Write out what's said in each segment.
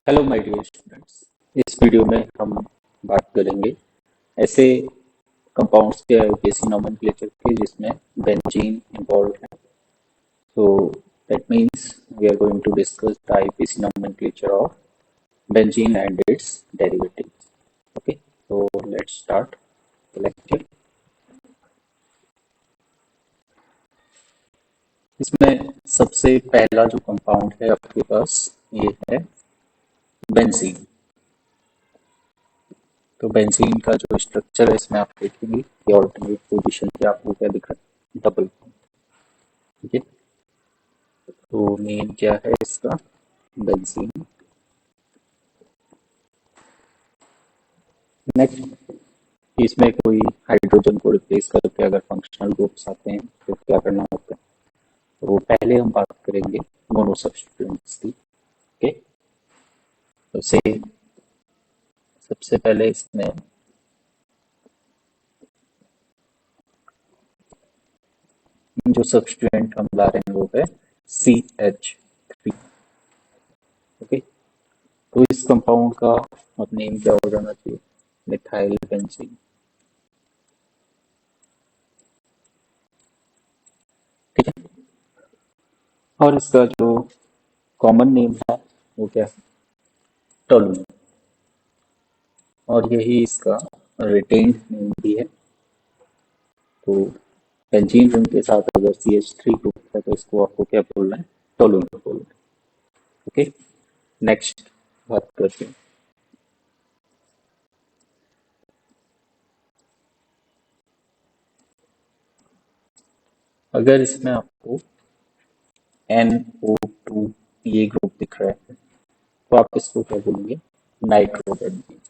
Hello my dear students. इस video में हम बात करेंगे ऐसे कंपाउंड्स के आईयूपीएसी नोमेनक्लेचर की जिसमें बेंजीन इन्वॉल्व है। So that means we are going to discuss the IUPAC nomenclature of benzene and its derivatives. Okay, so let's start the lecture. इसमें सबसे पहला जो कंपाउंड है आपके पास ये है बेंजीन। तो बेंजीन का जो स्ट्रक्चर है इसमें आप देखेंगे कि ऑल्टरनेट पोजीशन पे आपको क्या दिख रहा है, डबल बॉन्ड। ठीक है, तो मेन क्या है इसका, बेंजीन। नेक्स्ट, इसमें कोई हाइड्रोजन को रिप्लेस करके अगर फंक्शनल ग्रुप्स आते हैं तो क्या करना होता है। तो पहले हम बात करेंगे मोनो सब्स्टिट्यूएंट्स की। ओके, तो सबसे पहले इसमें जो सब्स्टिट्यूएंट हम ला रहे हैं वो है CH3। ओके, तो इस कंपाउंड का नेम क्या हो जाना चाहिए, मिथाइल बेंजीन। ठीक है, और इसका जो कॉमन नेम है वो क्या है, टोलूइन। और यही इसका रिटेन्ड नेम भी है। तो बेंजीन रिंग के साथ अगर CH3 ग्रुप है तो इसको आपको क्या बोलना है, टोलूइन बोलना है। ओके, नेक्स्ट बात करते हैं। अगर इसमें आपको NO2 ये ग्रुप दिख रहा है तो आप इसको क्या बोलेंगे, नाइट्रोबेंजीन।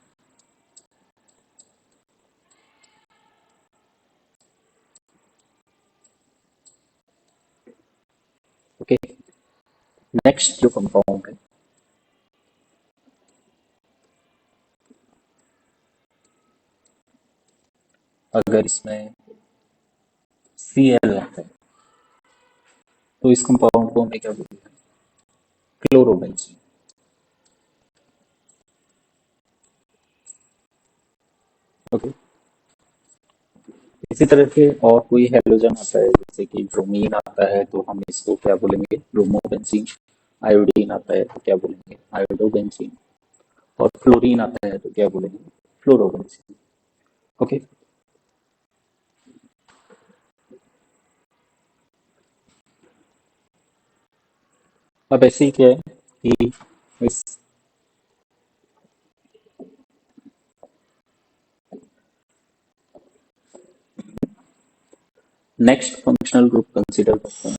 ओके, नेक्स्ट जो कंपाउंड है अगर इसमें Cl है तो इस कंपाउंड को हमें क्या बोलेंगे, क्लोरोबेंजीन। ओके, इसी तरह से और कोई हेलोजन आता है जैसे कि ब्रोमीन आता है तो हम इसको क्या बोलेंगे, ब्रोमोबेंजीन। आयोडीन आता है तो क्या बोलेंगे, आयोडोबेंजीन। और फ्लोरीन आता है तो क्या बोलेंगे, फ्लोरोबेंजीन। ओके, अब ऐसे ही क्या है कि इस नेक्स्ट फंक्शनल ग्रुप कंसीडर करते हैं।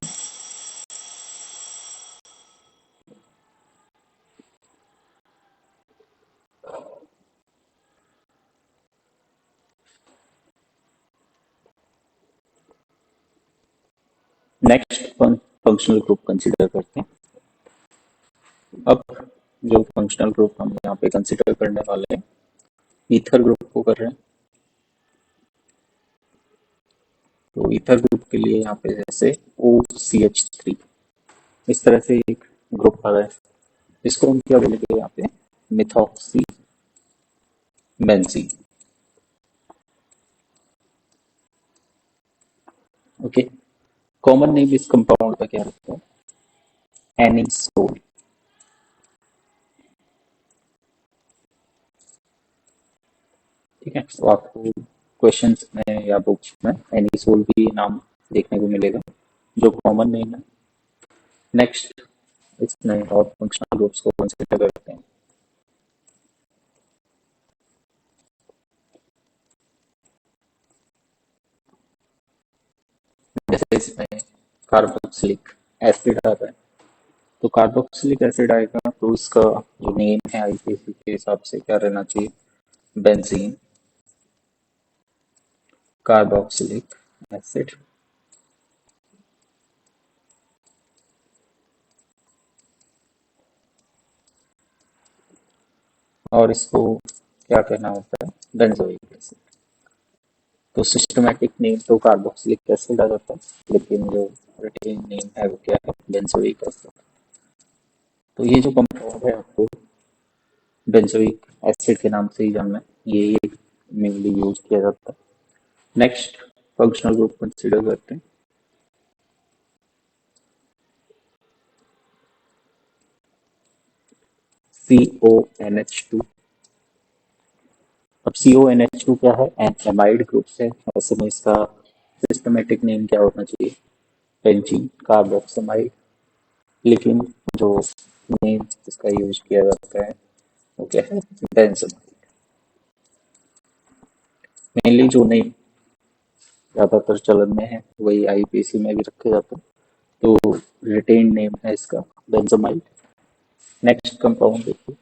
नेक्स्ट फंक्शनल ग्रुप कंसीडर करते हैं। अब जो फंक्शनल ग्रुप हम यहाँ पे कंसीडर करने वाले हैं, ईथर ग्रुप को कर रहे हैं। तो ईथर ग्रुप के लिए यहाँ पे जैसे OCH3 इस तरह से एक ग्रुप आ रहा है, इसको हम क्या बोलेंगे यहाँ पे, methoxy benzene. Okay, common name इस कंपाउंड का क्या रहता है, एनिसोल। ठीक है, तो आपको क्वेश्चंस में या बुक्स में एनिसोल भी नाम देखने को मिलेगा जो कॉमन नेम है। नेक्स्ट, इसमें और फंक्शनल ग्रुप्स को कंसीडर करते हैं। जैसे इसमें कार्बोक्सिलिक एसिड आता है तो कार्बोक्सिलिक एसिड आएगा तो इसका जो नेम है आईपीसी के हिसाब से क्या रहना चाहिए, बेंजीन कार्बोक्सिलिक एसिड। और इसको क्या कहना होता है, बेंजोइक एसिड। तो सिस्टमैटिक नेम तो कार्बोक्सिलिक एसिड आ जाता है लेकिन जो रिटेन नेम है वो क्या है, बेंजोइक एसिड। तो ये जो कंपाउंड है आपको बेंजोइक एसिड के नाम से ही जाना है, ये मेनली यूज किया जाता है। नेक्स्ट फंक्शनल ग्रुप कंसिडर करते हैं। CONH2। अब CONH2 क्या है? एन एमाइड ग्रुप है। ऐसे में इसका सिस्टमेटिक नेम क्या होना चाहिए? बेंजीन कार्बोक्सिमाइड। लेकिन जो नेम इसका यूज किया जाता है वो क्या है? बेंजोमाइड। मेनली जो नेम ज्यादातर चलन में है वही आईपीसी में भी रखे जाते हैं, तो रिटेन नेम है इसका बेंजोमाइड। नेक्स्ट कंपाउंड देखिए,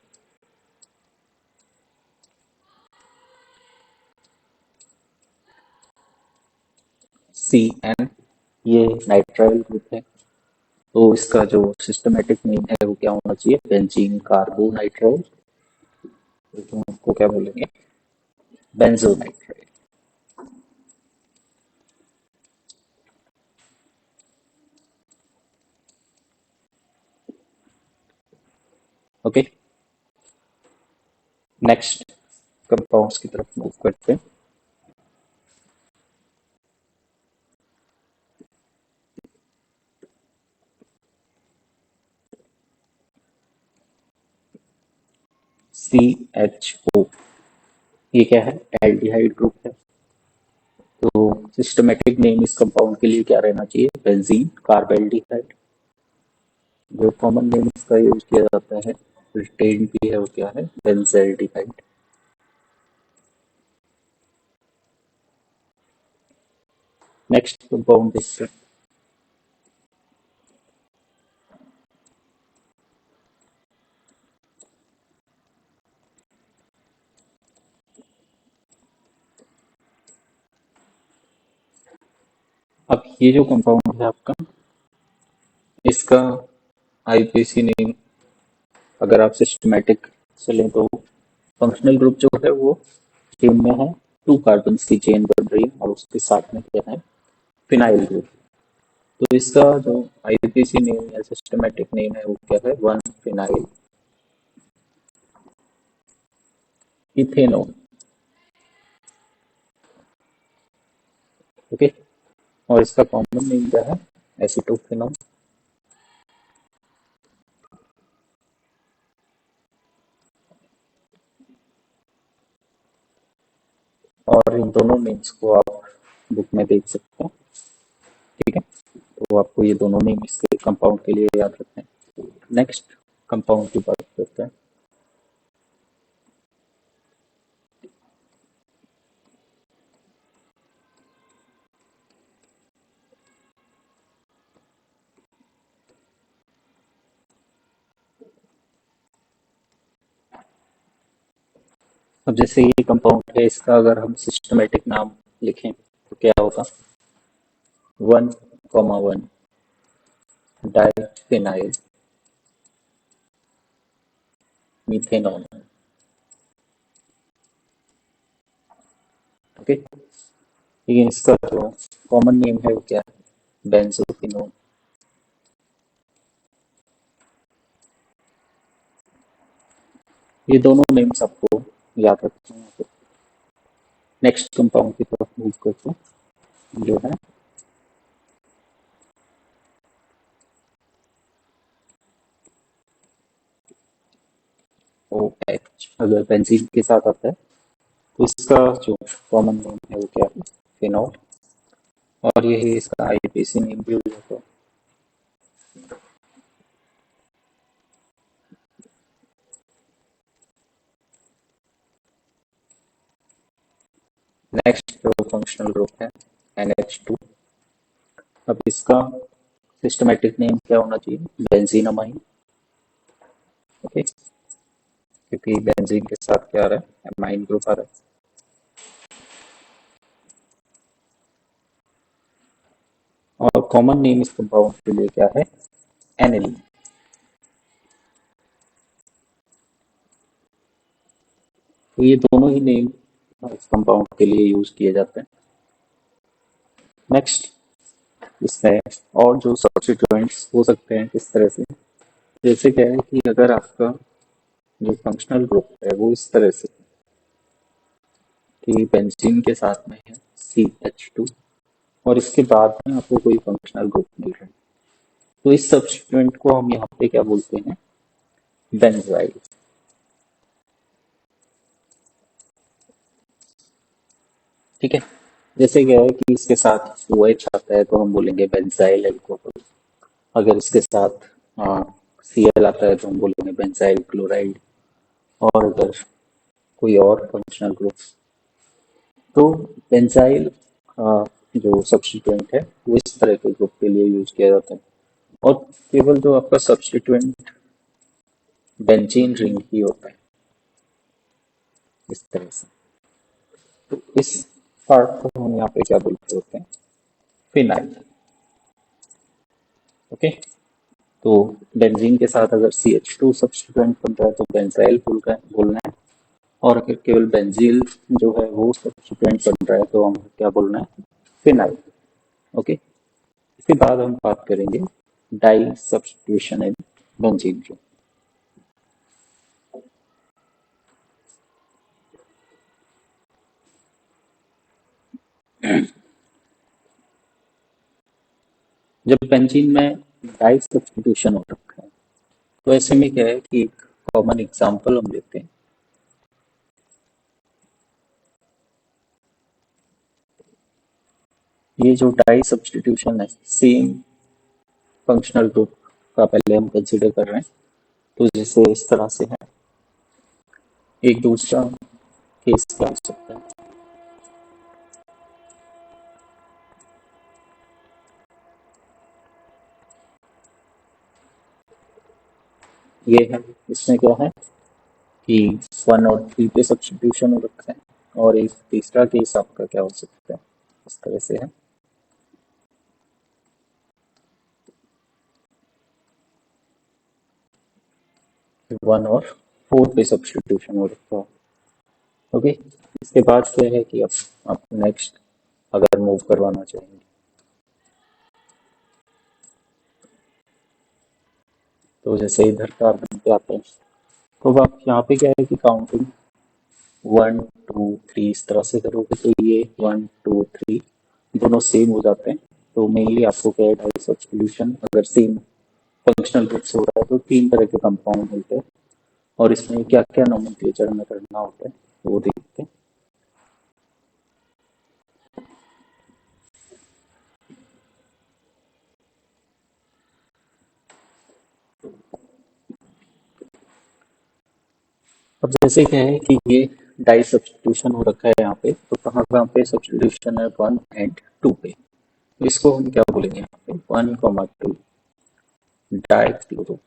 CN। ये नाइट्राइल ग्रुप है, तो इसका जो सिस्टमेटिक नेम है वो क्या होना चाहिए? Benzene carbonitrile. तो उसको क्या बोलेंगे? बेंजोनाइट्राइल। ओके, नेक्स्ट कंपाउंड्स की तरफ मूव करते हैं। CHO। ये क्या है? एल्डिहाइड ग्रुप है, तो सिस्टमेटिक नेम इस कंपाउंड के लिए क्या रहना चाहिए? Benzene carbaldehyde. जो कॉमन नेम इसका यूज किया जाता है, रिटेन भी है, वो क्या है? बेंजेल्डिहाइड। नेक्स्ट कंपाउंड देखते हैं। अब ये जो कंपाउंड है आपका, इसका आईपीसी नेम अगर आप सिस्टमेटिक से लें तो फंक्शनल ग्रुप जो है वो चेन में है, 2 कार्बन की चेन बन रही है और उसके साथ में क्या है? Phenyl group. तो इसका जो आईपीसी नेम या सिस्टमेटिक नेम है वो क्या है? 1 फिनाइल इथेनॉल। ओके, और इसका कॉमन नेम क्या है? एसीटोफिनॉल। और इन दोनों नेम्स को आप बुक में देख सकते हैं, ठीक है? तो आपको ये दोनों नेम इसके कंपाउंड के लिए याद रखते हैं। नेक्स्ट कंपाउंड की बात करते हैं। अब जैसे ये कंपाउंड है, इसका अगर हम सिस्टमेटिक नाम लिखें तो क्या होगा? 1,1 डाइफिनाइल मीथेनॉल। ओके, लेकिन इसका जो कॉमन नेम है वो क्या है? बेंजोफिनोल। ये दोनों नेम्स आपको याद रखना है। नेक्स्ट कंपाउंड की तरफ मूव करते हैं, जो है OH। अगर बेंजीन के साथ आता है तो इसका जो कॉमन नेम है वो क्या है? फिनॉल। और यही इसका आईपीसी नेम भी हो जाता है। नेक्स्ट जो फंक्शनल ग्रुप है NH2। अब इसका सिस्टमेटिक नेम क्या होना चाहिए? बेंजीनमाइन। ओके, क्योंकि बेंजीन के साथ क्या आ रहा है? अमाइन ग्रुप आ रहा है। और कॉमन नेम इस कंपाउंड के लिए क्या है? एनिलीन। तो ये दोनों ही नेम इस कंपाउंड के लिए यूज किए जाते हैं। नेक्स्ट, इसमें और जो सब्स्टिट्यूएंट्स हो सकते हैं किस तरह से, जैसे क्या है कि अगर आपका जो फंक्शनल ग्रुप है वो इस तरह से कि बेंजीन के साथ में है CH2 और इसके बाद में आपको कोई फंक्शनल ग्रुप मिल रहा है। तो इस सब्स्टिट्यूएंट को हम यहाँ पे क्या बोलते हैं? बेंजाइल। ठीक है। जैसे क्या है कि इसके साथ OH आता है तो हम बोलेंगे बेंजाइल अल्कोहल। अगर इसके साथ Cl आता है तो हम बोलेंगे बेंजाइल क्लोराइड। और अगर कोई और फंक्शनल ग्रुप, तो बेंजाइल जो सब्स्टिट्यूएंट है वो इस तरह के ग्रुप के लिए यूज किया जाता है। और केवल जो आपका सब्स्टिट्यूएंट बेंजीन रिंग ही होता है इस तरह से। तो इस पार्ट को हम यहाँ पे क्या बोलते होते हैं? फिनाइल। ओके। तो बेंजीन के साथ अगर CH2 सब्स्टिट्यूएंट बन रहा है तो बेंजाइल बोलना है। और अगर केवल बेंजील जो है वो सब्स्टिट्यूएंट बन रहा है तो हम क्या बोलना है? फिनाइल। ओके। इसके बाद हम बात करेंगे डाई सब्स्टिट्यूशन इन बेंजीन की। जब बेंजीन में डाई सब्स्टिट्यूशन हो रखा है तो ऐसे में क्या है कि एक कॉमन एग्जांपल हम लेते हैं। ये जो डाई सब्स्टिट्यूशन है सेम फंक्शनल ग्रुप का पहले हम कंसिडर कर रहे हैं। तो जैसे इस तरह से है। एक दूसरा केस क्या हो सकता है? ये है, इसमें क्या है कि 1 और 3 पे सब्स्टिट्यूशन हो रखा है। और एक तीसरा केस आपका क्या हो सकता है? इस तरह से है। 1 और 4 पे सब्स्टिट्यूशन हो रखा है। ओके। इसके बाद क्या है कि अब आप नेक्स्ट अगर मूव करवाना चाहेंगे तो जैसे इधर कार्बन पे आते हैं तो अब आप यहाँ पे क्या है कि काउंटिंग 1 2 3 इस तरह से करोगे तो ये 1 2 3 दोनों सेम हो जाते हैं। तो मेनली आपको क्या है डाई सब्स्टिट्यूशन अगर सेम फंक्शनल ग्रुप से हो रहा है तो 3 तरह के कंपाउंड मिलते हैं। और इसमें क्या क्या नोमेनक्लेचर हमें करना होता है वो देखते हैं। अब जैसे क्या है कि ये डाई सब्स्टिट्यूशन हो रखा है यहाँ पे तो कहाँ कहाँ पे सब्स्टिट्यूशन है 1 और 2 पे। तो इसको हम क्या बोलेंगे यहाँ पे 1 2 डाइक्लोरो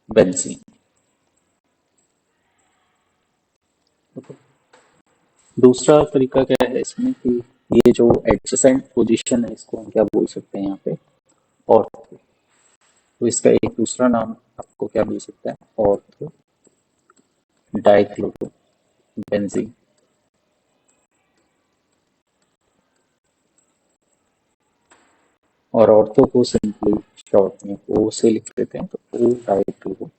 बेंजीन। दूसरा तरीका क्या है इसमें कि ये जो एडजेसेंट पोजीशन है इसको हम क्या बोल सकते हैं यहाँ पे? ऑर्थो। तो इसका एक दूसरा नाम आपको क्या मिल सकता है? Ortho dichloro benzene. और ऑर्थो को सिंपली शॉर्ट में ओ से लिख देते हैं तो ओ डाइक्लोरो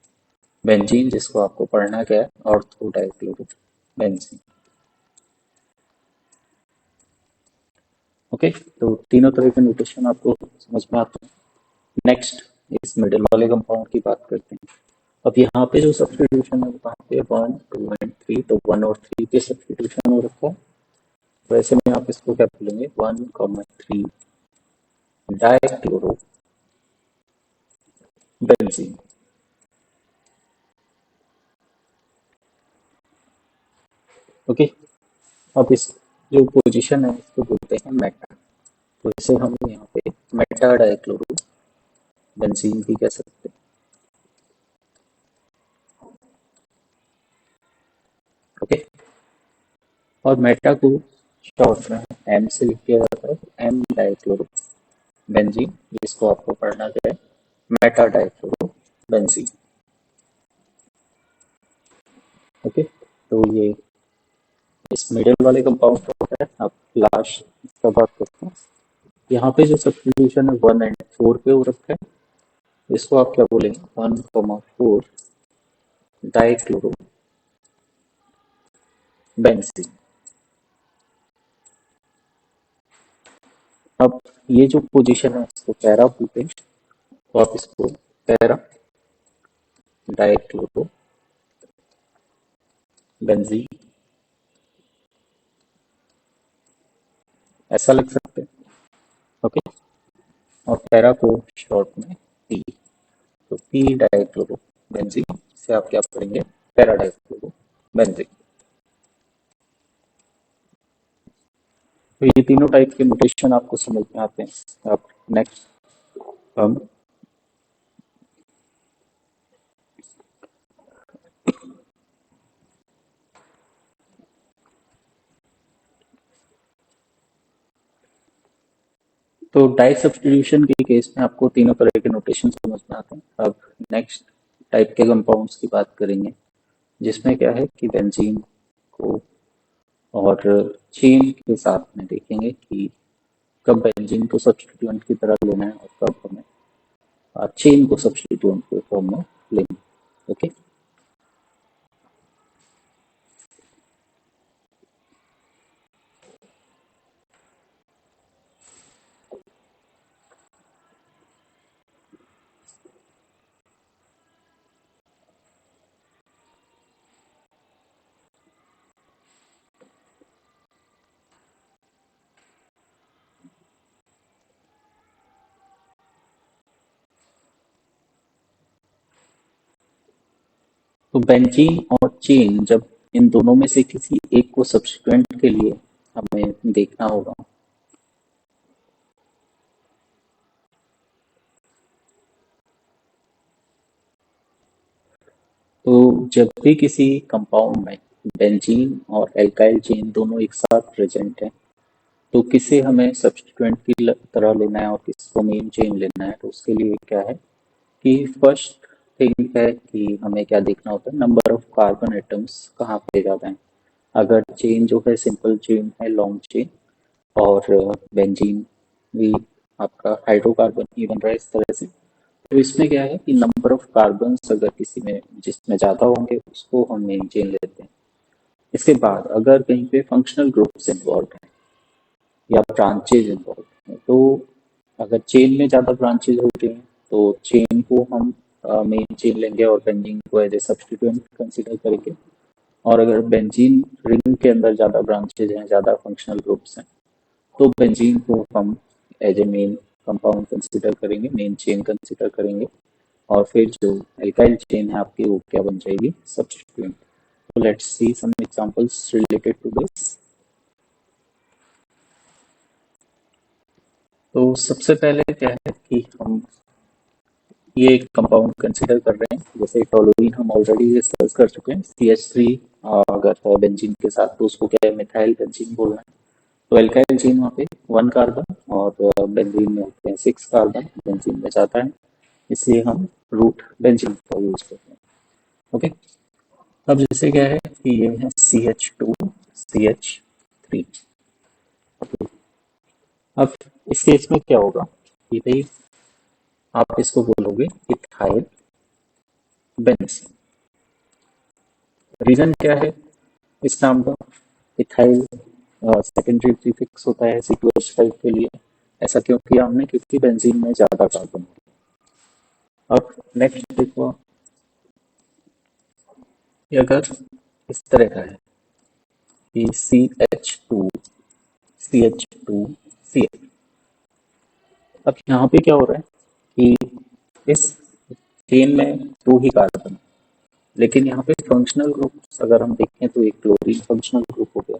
बेंजीन, जिसको आपको पढ़ना क्या है? Ortho dichloro benzene. ओके। तो तीनों तरह के नोटेशन आपको समझ में आते हैं। नेक्स्ट इस मिडिल वाले कंपाउंड की बात करते हैं। अब यहाँ पे जो सब्स्टिट्यूशन है वो कहाँ पे 1 2 एंड 3, तो 1 और 3 पे सब्स्टिट्यूशन हो रखा है। वैसे में आप इसको क्या बोलेंगे? 1 3 डाइक्लोरो बेंजीन। ओके। अब इस जो पोजीशन है इसको बोलते हैं मेटा। तो इसे हम यहाँ पे मेटा डाइक्लोरो बेंजीन भी कह सकते हैं। ओके। और मेटा को शॉर्ट में एम से लिख दिया जाता है, एम डाइक्लोरो बेंजीन, जिसको आपको पढ़ना क्या है? Meta dichloro benzene. ओके। तो ये इस मिडिल वाले कंपाउंड का होता है। अब लास्ट इसका बात करते हैं। यहाँ पे जो सब्स्टिट्यूशन है 1 और 4 पे हो रखा है, इसको आप क्या बोलेंगे, 1,4 डाइक्लोरो बेंजीन। अब ये जो पोजीशन है इसको पैरा बोलते हैं, तो आप इसको पैरा डाइक्लोरो बेंजीन ऐसा लिख सकते हैं। ओके, और पैरा को शॉर्ट में पी, तो पी डाइक्लोरो बेंजीन से आप क्या करेंगे, पैरा डाइक्लोरो बेंजीन। तो ये तीनों टाइप के नोटेशन आपको समझ में आते हैं। अब नेक्स्ट हम तो डाई सब्स्टिट्यूशन के केस में आपको तीनों तरह के नोटेशन समझ में आते हैं। अब नेक्स्ट टाइप के कंपाउंड्स की बात करेंगे, जिसमें क्या है कि बेंजीन को और चेन के साथ में देखेंगे कि कब बेंजीन को सब्स्टिट्यूएंट की तरह लेना है और कब हमें चेन को सब्स्टिट्यूएंट के फॉर्म में लेना है। ओके, तो बेंजीन और चेन, जब इन दोनों में से किसी एक को सब्स्टिट्यूएंट के लिए हमें देखना होगा, तो जब भी किसी कंपाउंड में बेंजीन और एल्काइल चेन दोनों एक साथ प्रेजेंट है, तो किसे हमें सब्स्टिट्यूएंट की तरह लेना है और किसको मेन चेन लेना है, तो उसके लिए क्या है कि फर्स्ट थिंग है कि हमें क्या देखना होता है, नंबर ऑफ कार्बन एटम्स कहाँ पे ज़्यादा है। अगर चेन जो है सिंपल चेन है, लॉन्ग चेन, और बेंजीन भी आपका हाइड्रोकार्बन ही बन रहा है इस तरह से, तो इसमें क्या है कि नंबर ऑफ कार्बन अगर किसी में जिसमें ज़्यादा होंगे उसको हम मेन चेन लेते हैं। इसके बाद अगर कहीं पे फंक्शनल ग्रुप्स इन्वॉल्व हैं या ब्रांचेज इन्वॉल्व हैं, तो अगर चेन में ज़्यादा ब्रांचेज हो रही हैं तो चेन को हम मेन चेन लेंगे और बेंजीन को एज ए सब्स्टिट्यूएंट कंसिडर करेंगे। और अगर बेंजीन रिंग के अंदर ज़्यादा ब्रांचेज हैं, ज़्यादा फंक्शनल ग्रुप्स हैं, तो बेंजीन को हम as a main compound consider करेंगे, मेन चेन कंसिडर करेंगे। और फिर जो एल्काइल चेन है आपकी वो क्या बन जाएगी, सब्स्टिट्यूएंट। तो let's see some examples related to this. तो सबसे पहले क्या है कि हम ये एक कंपाउंड कंसिडर कर रहे हैं, जैसे टोलुइन हम ऑलरेडी डिस्कस कर चुके हैं, CH3 अगर है बेंजीन के साथ तो उसको क्या है, मिथाइल बेंजीन बोलना है। तो एल्काइल चेन वहाँ पे 1 कार्बन और बेंजीन में होते हैं 6 कार्बन, बेंजीन में जाता है, इसलिए हम रूट बेंजीन का यूज करते हैं। ओके, अब जैसे क्या है कि ये है CH2CH3। अब इस केस में क्या होगा कि भाई आप इसको बोलोगे इथाइल बेंजीन। रीजन क्या है इस नाम का, इथाइल सेकेंडरी प्रीफिक्स होता है C2H5 के लिए। ऐसा क्यों किया हमने, क्योंकि बेंजीन में ज्यादा कार्बन। अब नेक्स्ट देखो, ये अगर इस तरह का है कि CH2CH2CH, अब यहाँ पे क्या हो रहा है कि इस चेन में 2 ही कार्बन, लेकिन यहाँ पे फंक्शनल ग्रुप अगर हम देखें तो एक क्लोरीन फंक्शनल ग्रुप हो गया।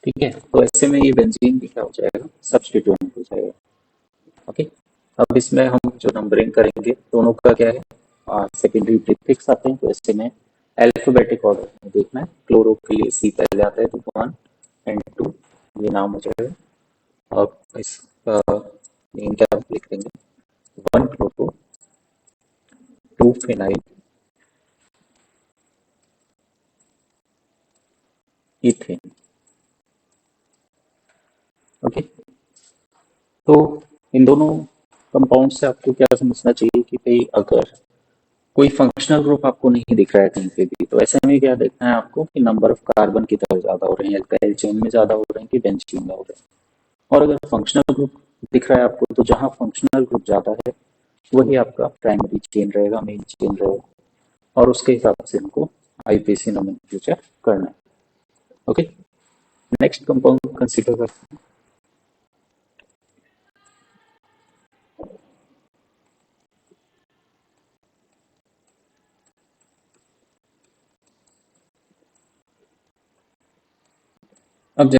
ठीक है, तो ऐसे में ये बेंजीन भी क्या हो जाएगा, सब्स्टिट्यूएंट हो जाएगा। ओके, अब इसमें हम जो नंबरिंग करेंगे दोनों का क्या है, सेकेंडरी प्रीफिक्स आते हैं, तो ऐसे में अल्फाबेटिक ऑर्डर में देखना है। क्लोरो के लिए C पहले आता है, तो 1 and 2 ये नाम हो जाएगा। अब इसका नेम क्या लिख देंगे, 1 क्लोरो 2 फिनाइल इथेन। ओके, तो इन दोनों कंपाउंड से आपको क्या समझना चाहिए कि भाई अगर कोई फंक्शनल ग्रुप आपको नहीं दिख रहा है कहीं पे भी, तो ऐसे में क्या देखना है आपको कि नंबर ऑफ कार्बन किधर ज्यादा हो रहे हैं, एल्काइल चेन में ज्यादा हो रहे हैं कि बेंजीन में हो रहे हैं। और अगर फंक्शनल ग्रुप दिख रहा है आपको, तो जहां फंक्शनल ग्रुप ज्यादा है वही आपका प्राइमरी चेन रहेगा, मेन चेन रहेगा, और उसके हिसाब से हमको आईपीसी नोमेनक्लेचर करना है। ओके, नेक्स्ट कंपाउंड कंसीडर करते हैं।